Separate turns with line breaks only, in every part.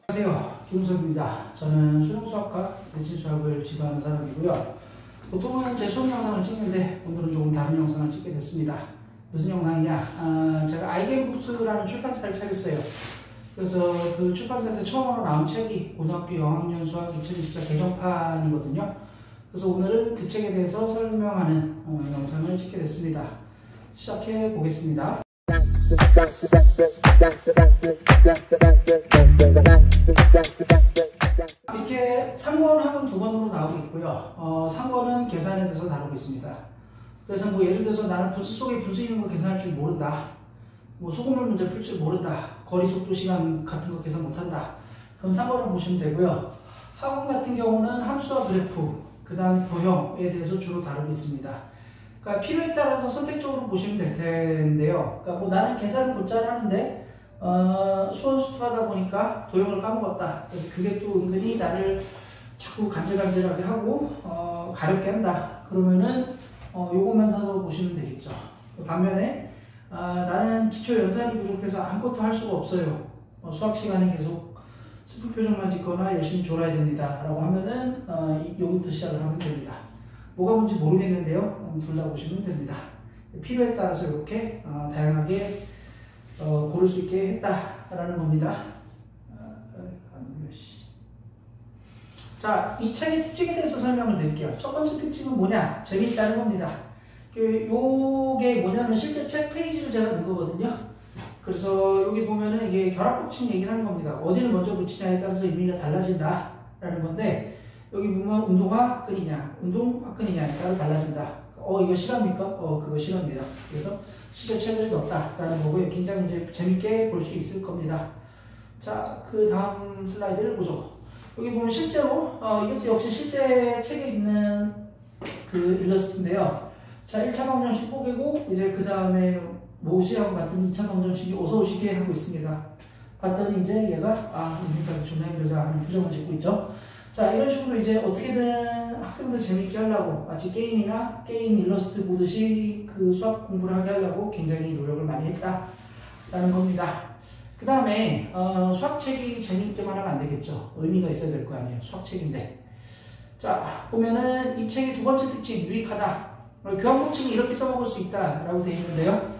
안녕하세요. 김우석입니다. 저는 수능수학과 대칭수학을 지도하는 사람이고요. 보통은 제 수업 영상을 찍는데 오늘은 조금 다른 영상을 찍게 됐습니다. 무슨 영상이냐? 제가 아이겐북스라는 출판사를 차렸어요. 그래서 그 출판사에서 처음으로 나온 책이 고등학교 영학년 수학 2024 개정판이거든요. 그래서 오늘은 그 책에 대해서 설명하는 영상을 찍게 됐습니다. 시작해 보겠습니다. 이렇게 3권, 학원 2권으로 나오고 있고요. 3권은 계산에 대해서 다루고 있습니다. 그래서 뭐 예를 들어서 나는 부스 속에 분수 있는 거 계산할 줄 모른다. 뭐 소금물 문제 풀 줄 모른다. 거리, 속도, 시간 같은 거 계산 못한다. 그럼 3권을 보시면 되고요. 학원 같은 경우는 함수와 그래프, 그 다음 도형에 대해서 주로 다루고 있습니다. 그러니까 필요에 따라서 선택적으로 보시면 될 텐데요. 그러니까 뭐 나는 계산을 곧잘 하는데 수원수투하다 보니까 도형을 까먹었다. 그래서 그게 또 은근히 나를 자꾸 간질간질하게 하고 가렵게 한다. 그러면은 요것만 사서 보시면 되겠죠. 반면에 나는 기초 연산이 부족해서 아무것도 할 수가 없어요. 수학 시간에 계속 슬픈 표정만 짓거나 열심히 졸아야 됩니다. 라고 하면은 여기부터 시작을 하면 됩니다. 뭐가 뭔지 모르겠는데요. 둘 다 보시면 됩니다. 필요에 따라서 이렇게 다양하게 고를 수 있게 했다라는 겁니다. 자, 이 책의 특징에 대해서 설명을 드릴게요. 첫 번째 특징은 뭐냐? 재미있다는 겁니다. 요게 뭐냐면 실제 책 페이지를 제가 넣은 거거든요. 그래서 여기 보면은 이게 결합법칙 얘기를 하는 겁니다. 어디를 먼저 붙이냐에 따라서 의미가 달라진다라는 건데, 여기 보면 운동화 끈이냐, 운동화 끈이냐에 따라 달라진다. 이거 실합니까? 그거 실합니다. 그래서 실제 책을 넣었다라는 거고요. 굉장히 이제 재밌게 볼 수 있을 겁니다. 자, 그 다음 슬라이드를 보죠. 여기 보면 실제로, 이것도 역시 실제 책에 있는 그 일러스트인데요. 자, 1차 방정식 뽀개고, 이제 그 다음에 모시하고 봤더니 2차 방정식이 어서 오시게 하고 있습니다. 봤더니 이제 얘가, 인생살이 존나 힘들다 하는 표정을 짓고 있죠. 자, 이런 식으로 이제 어떻게든 학생들 재밌게 하려고, 마치 게임이나 게임 일러스트 보듯이 그 수학 공부를 하게 하려고 굉장히 노력을 많이 했다라는 겁니다. 그 다음에 수학책이 재미있게만 하면 안 되겠죠. 의미가 있어야 될 거 아니에요. 수학책인데. 자, 보면은 이 책의 두 번째 특징, 유익하다. 교환법칙이 이렇게 써먹을 수 있다라고 되어 있는데요.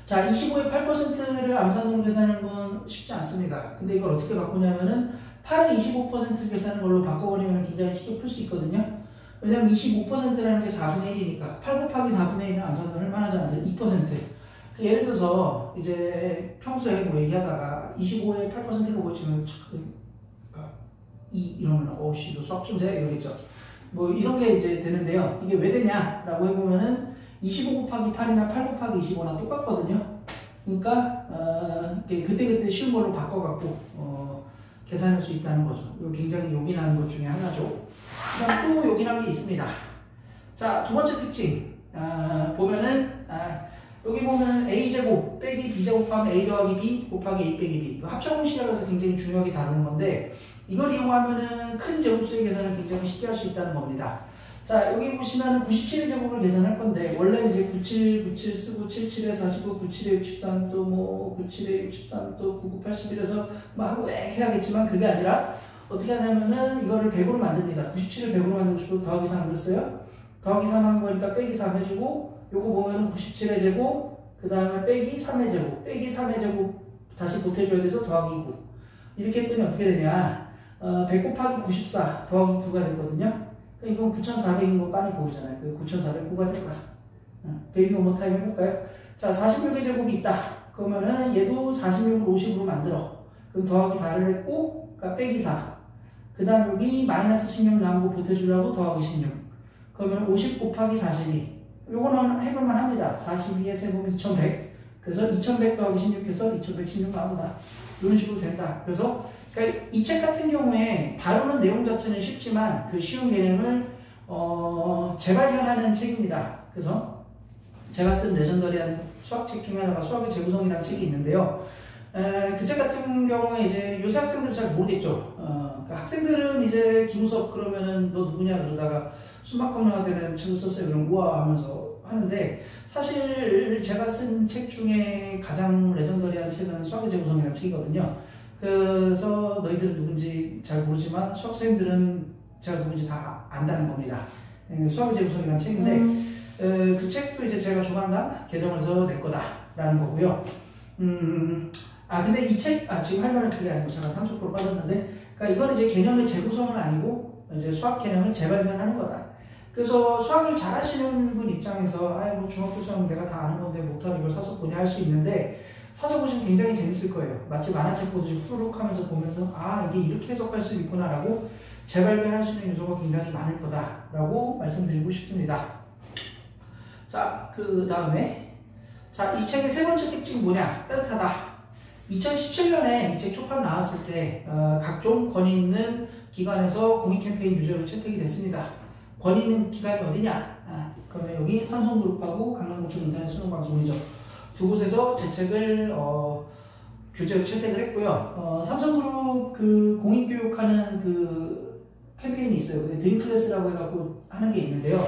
자, 25의 8%를 암산으로 계산하는 건 쉽지 않습니다. 근데 이걸 어떻게 바꾸냐면은 8의 25% 계산하는 걸로 바꿔버리면 굉장히 쉽게 풀 수 있거든요. 왜냐면 25%라는 게 4분의 1이니까 8 곱하기 4분의 1은 암산을 얼마나 하잖아요. 2%. 예를 들어서 이제 평소에 뭐 얘기하다가 25의 8%가 뭐였지만 2 이러면 너 수학 좀 돼? 이러겠죠. 뭐 이런 게 이제 되는데요. 이게 왜 되냐라고 해보면은 25 곱하기 8이나 8 곱하기 25나 똑같거든요. 그러니까 그때그때 쉬운 걸로 바꿔갖고 계산할 수 있다는 거죠. 이거 굉장히 요긴한 것 중에 하나죠. 그다음 또 요긴한 게 있습니다. 자, 두 번째 특징 보면은 여기 보면 a제곱 빼기 b제곱하면 a 더하기 b 곱하기 a 빼기 b 합쳐공식이라고 해서 굉장히 중요하게 다루는 건데, 이걸 이용하면은 큰 제곱수의 계산을 굉장히 쉽게 할 수 있다는 겁니다. 자, 여기 보시면 97의 제곱을 계산할 건데, 원래 이제 97, 97 쓰고 77에 49, 97에 63, 또 뭐 97에 63, 또 99, 81에서 뭐 하고 해야겠지만, 그게 아니라 어떻게 하냐면은 이거를 100으로 만듭니다. 97을 100으로 만들고 싶어서 더하기 3을 했어요. 더하기 3 한 거니까 빼기 3 해주고, 요거 보면은 97의 제곱, 그 다음에 빼기 3의 제곱, 빼기 3의 제곱 다시 보태줘야 돼서 더하기 9. 이렇게 했더니 어떻게 되냐? 100 곱하기 94 더하기 9가 됐거든요. 이건 9,400인 거 빤히 보이잖아요. 그 9,409가 될 거야. 베이비 원모 타임 해볼까요? 자, 46의 제곱이 있다. 그러면은 얘도 46을 50으로 만들어. 그럼 더하기 4를 했고, 그러니까 빼기 4. 그 다음 여기 마이너스 16 나온 거 보태주려고 더하기 16. 그러면 50 곱하기 42. 요거는 해볼만 합니다. 42에 세보면 2100. 그래서 2100 더하기 16 해서 2116 나온다. 이런 식으로 된다. 그래서 그러니까 이 책 같은 경우에 다루는 내용 자체는 쉽지만 그 쉬운 개념을 재발견하는 책입니다. 그래서 제가 쓴 레전더리한 수학책 중에 하나가 수학의 재구성이라는 책이 있는데요. 그 책 같은 경우에 이제 요새 학생들은 잘 모르겠죠. 그러니까 학생들은 이제 김우석 그러면은 너 누구냐 그러다가 수학학문화가 되는 책을 썼어요. 그럼 우아하면서 하는데 사실 제가 쓴 책 중에 가장 레전더리한 책은 수학의 재구성이라는 책이거든요. 그래서 너희들은 누군지 잘 모르지만 수학생들은 제가 누군지 다 안다는 겁니다. 수학의 재구성이라는 책인데 그 책도 이제 제가 조만간 개정을 해서 낼 거다라는 거고요. 근데 이 책, 지금 할 말은 그게 아니고 잠깐 30% 빠졌는데, 그러니까 이건 이제 개념의 재구성은 아니고, 이제 수학 개념을 재발견하는 거다. 그래서 수학을 잘 하시는 분 입장에서, 뭐 중학교 수학은 내가 다 아는 건데 못하는 이걸 사서 보냐 할 수 있는데, 사서 보시면 굉장히 재밌을 거예요. 마치 만화책 보듯이 후루룩 하면서 보면서, 이게 이렇게 해석할 수 있구나라고 재발견할 수 있는 요소가 굉장히 많을 거다라고 말씀드리고 싶습니다. 자, 그 다음에, 이 책의 세 번째 특징이 뭐냐? 따뜻하다. 2017년에 이 책 초판 나왔을 때 각종 권위 있는 기관에서 공익 캠페인 유저로 채택이 됐습니다. 권위 있는 기관이 어디냐? 그러면 여기 삼성그룹하고 강남구청 인터넷 수능방송이죠. 두 곳에서 제 책을 교재로 채택을 했고요. 삼성그룹 그 공익교육하는 그 캠페인이 있어요. 드림클래스라고 해갖고 하는 게 있는데요.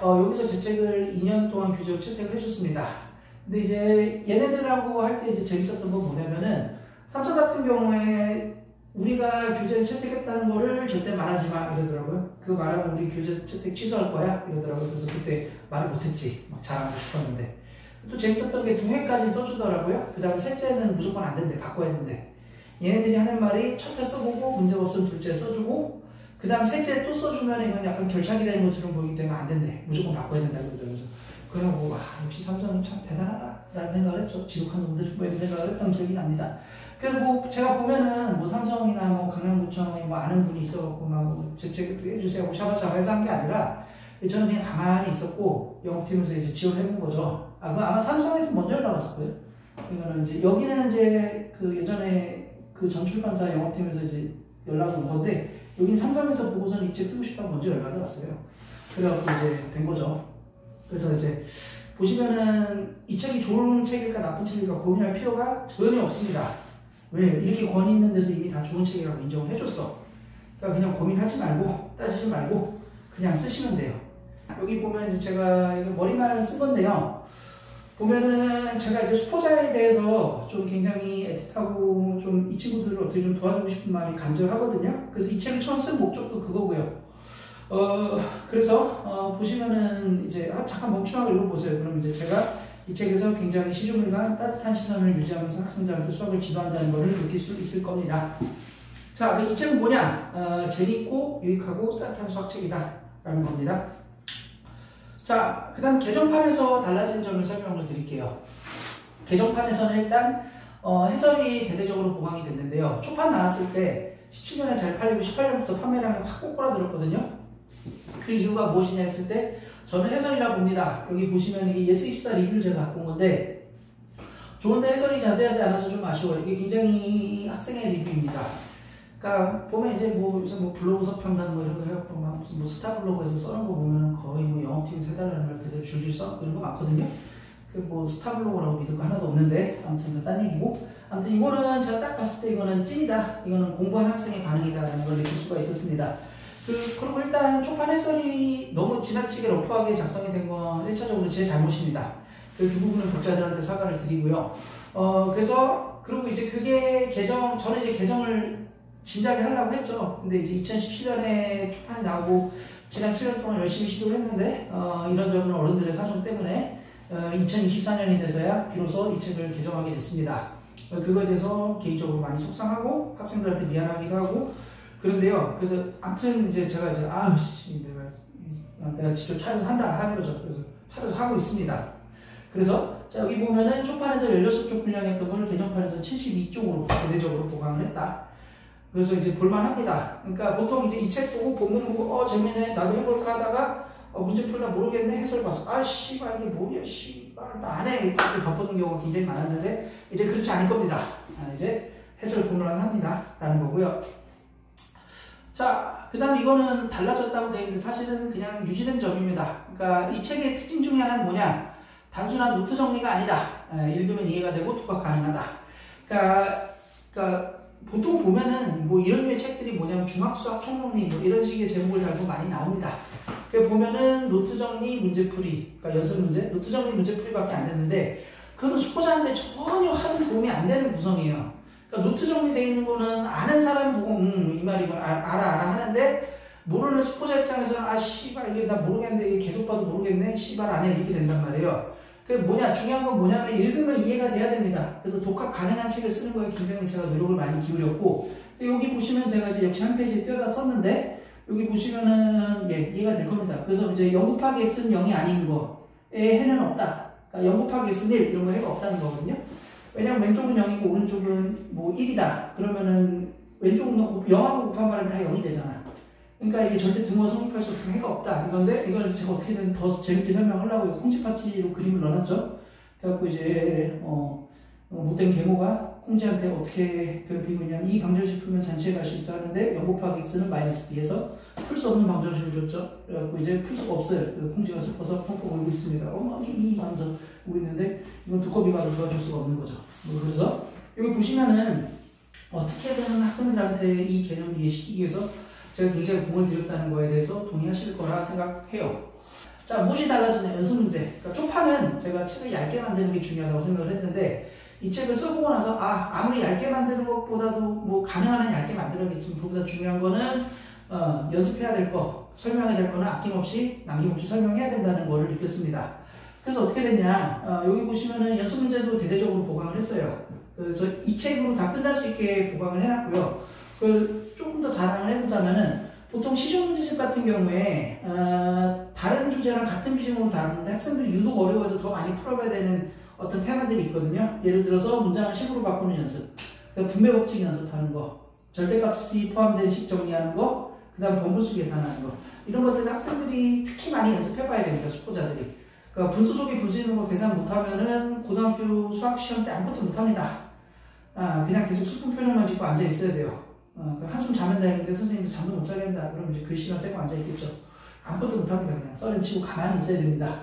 여기서 제 책을 2년 동안 교재로 채택을 해줬습니다. 근데 이제 얘네들하고 할 때 이제 재밌었던 건 뭐냐면은 삼성 같은 경우에 우리가 교재를 채택했다는 거를 절대 말하지 마 이러더라고요. 그거 말하면 우리 교재 채택 취소할 거야 이러더라고요. 그래서 그때 말을 못했지. 막 자랑하고 싶었는데 또 재밌었던 게 2회까지 써주더라고요. 그 다음에 셋째는 무조건 안 된대. 바꿔야 된대. 얘네들이 하는 말이 첫 회 써보고 문제가 없으면 둘째 써주고 그 다음 셋째 또 써주면 이건 약간 결착이 되는 것처럼 보이기 때문에 안 된대. 무조건 바꿔야 된다고 그러면서 그러고 역시 삼성이 참 대단하다라는 생각을 했죠. 지독한 놈들 뭐 이런 생각을 했던 기억이 납니다. 그래서 뭐 제가 보면은 뭐 삼성이나 뭐 강남구청에 뭐 아는 분이 있어갖고 막 제 책 해주세요 하고 샤바샤바해서 한 게 아니라 저는 그냥 가만히 있었고 영업팀에서 이제 지원해본 거죠. 그거 아마 삼성에서 먼저 연락 왔을 거예요. 이거는 이제 여기는 이제 그 예전에 그 전출판사 영업팀에서 이제 연락이 온 건데 여긴 삼성에서 보고서는 이 책 쓰고 싶다고 먼저 연락이 왔어요. 그래갖고 이제 된 거죠. 그래서 이제 보시면은 이 책이 좋은 책일까 나쁜 책일까 고민할 필요가 전혀 없습니다. 왜? 이렇게 권위 있는 데서 이미 다 좋은 책이라고 인정을 해줬어. 그러니까 그냥 고민하지 말고 따지지 말고 그냥 쓰시면 돼요. 여기 보면 이제 제가 머리말을 쓴 건데요. 보면은 제가 이제 수포자에 대해서 좀 굉장히 애틋하고 좀 이 친구들을 어떻게 좀 도와주고 싶은 마음이 간절하거든요. 그래서 이 책을 처음 쓴 목적도 그거고요. 그래서 보시면은 이제 잠깐 멈춤하고 읽어보세요. 그럼 이제 제가 이 책에서 굉장히 시종일관 따뜻한 시선을 유지하면서 학생들한테 수학을 지도한다는 것을 느낄 수 있을 겁니다. 자, 이 책은 뭐냐? 재밌고 유익하고 따뜻한 수학책이다 라는 겁니다. 자, 그 다음 개정판에서 달라진 점을 설명을 드릴게요. 개정판에서는 일단 해설이 대대적으로 보강이 됐는데요. 초판 나왔을 때 17년에 잘 팔리고 18년부터 판매량이 확 꼬꾸라들었거든요. 그 이유가 무엇이냐 했을 때 저는 해설이라 봅니다. 여기 보시면 이게 예스24 리뷰를 제가 갖고 온 건데 좋은데 해설이 자세하지 않아서 좀 아쉬워요. 이게 굉장히 학생의 리뷰입니다. 그러니까 보면 이제 뭐 요새 뭐 블로그 서평단 뭐 이런 거 해갖고 막 무슨 뭐 스타 블로그에서 써놓은 거 보면 거의 뭐 영업팀에서 해달라는 말 그대로 줄줄 써 이런 거 많거든요. 그 뭐 스타 블로그라고 믿을 거 하나도 없는데 아무튼 딴 얘기고 아무튼 이거는 제가 딱 봤을 때 이거는 찐이다. 이거는 공부한 학생의 반응이다라는 걸 느낄 수가 있었습니다. 그리고 일단 초판 해설이 너무 지나치게 러프하게 작성이 된 건 1차적으로 제 잘못입니다. 그 부분은 독자들한테 사과를 드리고요. 그래서 그리고 이제 그게 저는 이제 개정을 진작에 하려고 했죠. 근데 이제 2017년에 초판이 나오고 지난 7년 동안 열심히 시도를 했는데 이런저런 어른들의 사정 때문에 2024년이 돼서야 비로소 이 책을 개정하게 됐습니다. 그거에 대해서 개인적으로 많이 속상하고 학생들한테 미안하기도 하고 그런데요. 그래서 아무튼 이제 제가 이제 내가 직접 찾아서 한다 하는 거죠. 그래서 찾아서 하고 있습니다. 그래서 자, 여기 보면은 초판에서 16쪽 분량했던 걸 개정판에서 72쪽으로 대대적으로 보강을 했다. 그래서 이제 볼만합니다. 그러니까 보통 이제 이 책 보고 본문 보고 재밌네 나도 해볼까 하다가 문제 풀다 모르겠네 해설 봤어. 씨발 이게 뭐야 씨발 나 안 해. 이렇게 덮어둔 경우가 굉장히 많았는데 이제 그렇지 않을 겁니다. 이제 해설 볼만합니다 라는 거고요. 자, 그 다음 이거는 달라졌다고 되어 있는데 사실은 그냥 유지된 점입니다. 그러니까 이 책의 특징 중에 하나는 뭐냐? 단순한 노트 정리가 아니다. 읽으면 이해가 되고 독학 가능하다. 그러니까 보통 보면은 뭐 이런 류의 책들이 뭐냐면 중학수학 총론리 뭐 이런 식의 제목을 달고 많이 나옵니다. 그 보면은 노트 정리 문제풀이, 그러니까 연습 문제, 노트 정리 문제풀이밖에 안 되는데 그거는 수포자한테 전혀 하는 도움이 안 되는 구성이에요. 그러니까 노트 정리되어 있는 거는 아는 사람 보고 이 말이건 알아 하는데 모르는 수포자 입장에서는 아 씨발 이게 나 모르겠는데 이게 계속 봐도 모르겠네 씨발 안 해 이렇게 된단 말이에요. 그 뭐냐 중요한 건 뭐냐면 읽으면 이해가 돼야 됩니다. 그래서 독학 가능한 책을 쓰는 거에 굉장히 제가 노력을 많이 기울였고 여기 보시면 제가 이제 역시 한 페이지에 띄어다 썼는데 여기 보시면은 이해가 될 겁니다. 그래서 이제 0 곱하기 x는 0이 아닌 거에 해는 없다. 그러니까 0 곱하기 x는 1 이런 거 해가 없다는 거거든요. 왜냐면 왼쪽은 0이고 오른쪽은 뭐 1이다. 그러면은 왼쪽은 0하고 곱한 말은 다 0이 되잖아. 그러니까 이게 절대 등호 성립할 수 없는 해가 없다. 이건데 이걸 제가 어떻게든 더 재밌게 설명하려고 콩쥐파치로 그림을 넣어놨죠. 그래갖고 이제 못된 계모가 콩쥐한테 어떻게 괴롭히고 있냐면 이 방정식 풀면 잔치에 갈 수 있어 하는데 0 곱하기 x는 마이너스 b에서 풀 수 없는 방정식을 줬죠. 그래갖고 이제 풀 수가 없어요. 콩쥐가 슬퍼서 펑펑 울고 있습니다. 어머니 하면서 울고 있는데 이건 두꺼비 봐도 도와줄 수가 없는 거죠. 그래서 여기 보시면은 어떻게든 학생들한테 이 개념을 이해시키기 위해서 제가 굉장히 공을 들였다는 거에 대해서 동의하실 거라 생각해요. 자, 무엇이 달라지냐? 연습 문제. 그러니까 쪽파는 제가 책을 얇게 만드는 게 중요하다고 생각을 했는데 이 책을 써보고 나서 아무리 얇게 만드는 것보다도 뭐 가능한 한 얇게 만들어야겠지만 그보다 중요한 거는 연습해야 될 거, 설명해야 될 거는 아낌없이 남김없이 설명해야 된다는 거를 느꼈습니다. 그래서 어떻게 됐냐? 여기 보시면은 연습 문제도 대대적으로 보강을 했어요. 그래서 이 책으로 다 끝날 수 있게 보강을 해놨고요. 조금 더 자랑을 해보자면은 보통 시중 문제집 같은 경우에 다른 주제랑 같은 비중으로 다루는데 학생들이 유독 어려워서 더 많이 풀어봐야 되는 어떤 테마들이 있거든요. 예를 들어서 문장을 식으로 바꾸는 연습, 분배 법칙 연습하는 거, 절대값이 포함된 식 정리하는 거, 그 다음 번분수 계산하는 거 이런 것들을 학생들이 특히 많이 연습해봐야 됩니다. 수포자들이. 그러니까 분수 속에 분수 있는 거 계산 못하면은 고등학교 수학 시험 때 아무것도 못합니다. 그냥 계속 슬픈 표정만 짓고 앉아 있어야 돼요. 한숨 자면 다행인데 선생님도 잠도 못 자게 한다. 그러면 이제 글씨나 쓰고 앉아 있겠죠. 아무것도 못합니다. 그냥 썰은 치고 가만히 있어야 됩니다.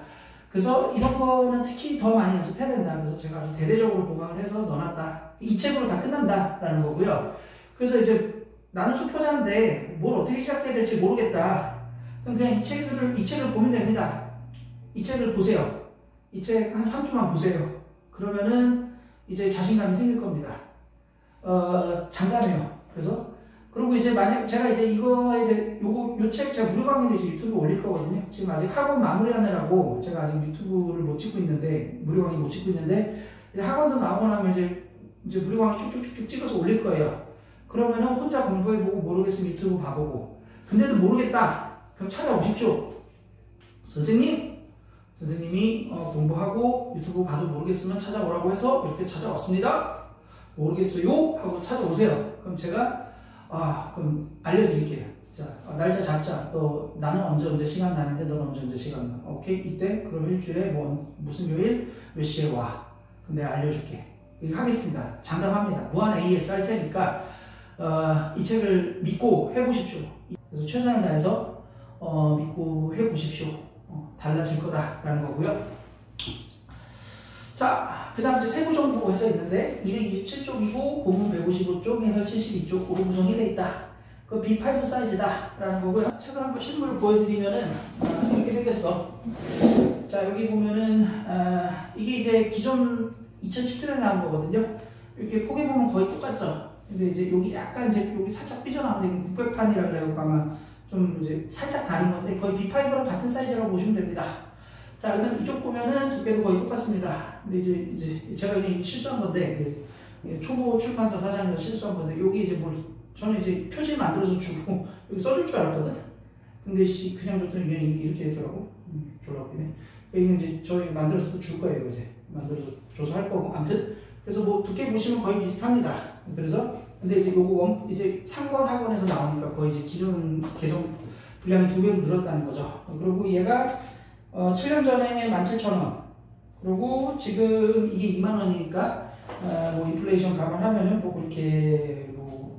그래서 이런 거는 특히 더 많이 연습해야 된다. 그래서 제가 아주 대대적으로 보강을 해서 넣어놨다. 이 책으로 다 끝난다라는 거고요. 그래서 이제 나는 수포자인데 뭘 어떻게 시작해야 될지 모르겠다. 그럼 그냥 이 책을 보면 됩니다. 이 책을 보세요. 이 책 한 3주만 보세요. 그러면은 이제 자신감이 생길 겁니다. 장담해요. 그래서 그리고 이제 만약 제가 이제 이거에 대해 요 책 제가 무료 강의도 이제 유튜브에 올릴 거거든요. 지금 아직 학원 마무리하느라고 제가 아직 유튜브를 못 찍고 있는데 무료 강의 못 찍고 있는데 이제 학원도 나오고 나면 이제 무료 강의 쭉쭉쭉 찍어서 올릴 거예요. 그러면은 혼자 공부해보고 모르겠으면 유튜브 봐보고 근데도 모르겠다. 그럼 찾아오십시오. 선생님이 공부하고 유튜브 봐도 모르겠으면 찾아오라고 해서 이렇게 찾아왔습니다. 모르겠어요 하고 찾아오세요. 그럼 제가 그럼 알려드릴게요. 진짜 날짜 잡자. 나는 언제 시간 나는데 너는 언제 시간 나. 오케이 이때 그럼 일주일에 무슨 요일 몇 시에 와. 그럼 내가 알려줄게. 이렇게 하겠습니다. 장담합니다. 무한 AS 할 테니까 이 책을 믿고 해보십시오. 그래서 최선을 다해서 믿고 해보십시오. 달라질 거다라는 거고요. 자, 그 다음 이제 세부 정보 해서 있는데 227쪽이고 본문 155쪽, 해설 72쪽으로 구성이 되어 있다. 그 B5 사이즈다 라는 거고요. 책을 한번 실물을 보여드리면은 이렇게 생겼어. 자, 여기 보면은 이게 이제 기존 2017년에 나온 거거든요. 이렇게 포개 보면 거의 똑같죠. 근데 이제 여기 약간 이제 여기 살짝 삐져나오는데 국백판이라 그래갖고 아마 좀 이제 살짝 다른 건데 거의 B5랑 같은 사이즈라고 보시면 됩니다. 자, 그 다음 이쪽 보면은 두께도 거의 똑같습니다. 근데 이제 제가 이게 실수한 건데, 초보 출판사 사장님이 실수한 건데, 여기 이제 저는 이제 표지 만들어서 주고, 여기 써줄 줄 알았거든? 근데 그냥 줬더니 그냥 이렇게 되더라고. 졸라보네. 이게 이제 저희 만들어서 또 줄 거예요, 이제. 만들어서 줘서 할 거고. 아무튼, 그래서 두께 보시면 거의 비슷합니다. 그래서, 근데 이제 요거 이제 상권 학원에서 나오니까 거의 이제 기존 계정 분량이 2배로 늘었다는 거죠. 그리고 얘가 7년 전에 17,000원. 그리고 지금 이게 20,000원이니까, 인플레이션 감안하면은 그렇게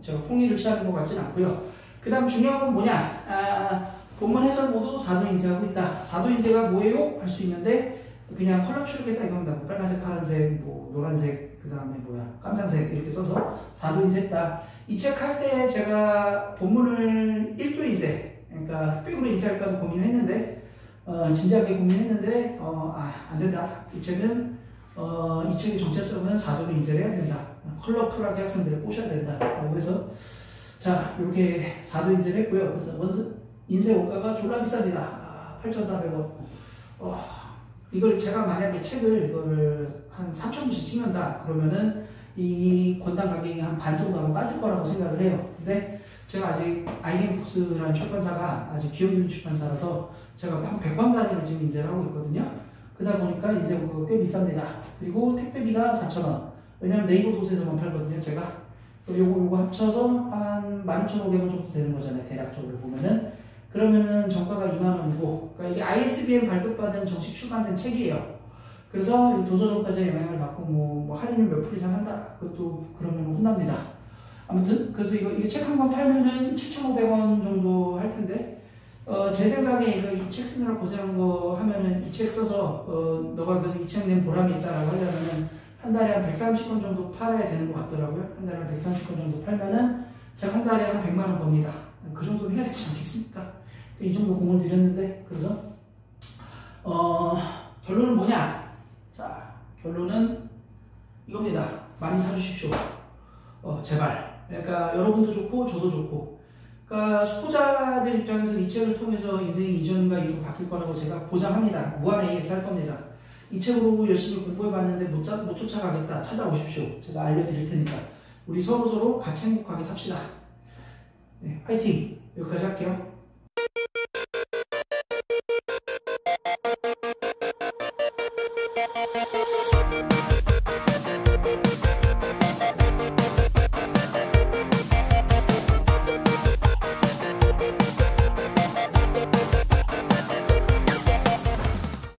제가 폭리를 취하는 것 같진 않고요. 그 다음 중요한 건 뭐냐? 본문 해설 모두 4도 인쇄하고 있다. 4도 인쇄가 뭐예요? 할 수 있는데, 그냥 컬러 추리겠다 이겁니다. 뭐 빨간색, 파란색, 뭐 노란색, 그 다음에 뭐야 깜장색 이렇게 써서 4도 인쇄했다. 이 책 할 때 제가 본문을 1도 인쇄, 그러니까 흑백으로 인쇄할까도 고민했는데 진지하게 고민했는데 안 된다. 이 책은 이 책의 정체성은 4도로 인쇄를 해야 된다. 컬러풀하게 학생들을 꼬셔야 된다. 라고 해서 자 이렇게 4도 인쇄를 했고요. 그래서 원서 인쇄 원가가 졸라 비쌉니다. 8,400원. 이걸 제가 만약에 책을 이거를 한 3,000부씩 찍는다 그러면은 이 권당 가격이 한 반 정도 하면 빠질 거라고 생각을 해요. 근데 제가 아직 아이겐북스라는 출판사가 아직 기업인 출판사라서 제가 한 100권 단위로 지금 인쇄를 하고 있거든요. 그러다 보니까 인쇄 원가가 꽤 비쌉니다. 그리고 택배비가 4,000원. 왜냐면 네이버 도서에서만 팔거든요, 제가. 요거 합쳐서 한 12,500원 정도 되는 거잖아요, 대략적으로 보면은. 그러면은 정가가 2만원이고, 그러니까 이게 ISBN 발급받은 정식 출간된 책이에요. 그래서 도서정가제 영향을 받고 뭐 할인을 몇 프로 이상 한다. 그것도 그러면 혼납니다. 아무튼 그래서 이게 책 한 권 팔면은 7,500원 정도 할 텐데 제 생각에 이 책 쓰느라 고생한 거 하면은 이 책 써서 너가 이 책 낸 보람이 있다라고 하려면은 한 달에 한 130권 정도 팔아야 되는 것 같더라고요. 한 달에 한 130권 정도 팔면은 제가 한 달에 한 100만 원 법니다. 그 정도는 해야 되지 않겠습니까? 이 정도 공을 들였는데 그래서 결론은 뭐냐? 자, 결론은 이겁니다. 많이 사주십시오. 제발. 그러니까 여러분도 좋고 저도 좋고. 그러니까 수포자들 입장에서 이 책을 통해서 인생이 이전과 이후로 바뀔 거라고 제가 보장합니다. 무한 AS 할 겁니다. 이 책으로 열심히 공부해봤는데 못 쫓아가겠다. 찾아오십시오. 제가 알려드릴 테니까. 우리 서로 같이 행복하게 삽시다. 네, 화이팅! 여기까지 할게요.
Thank you.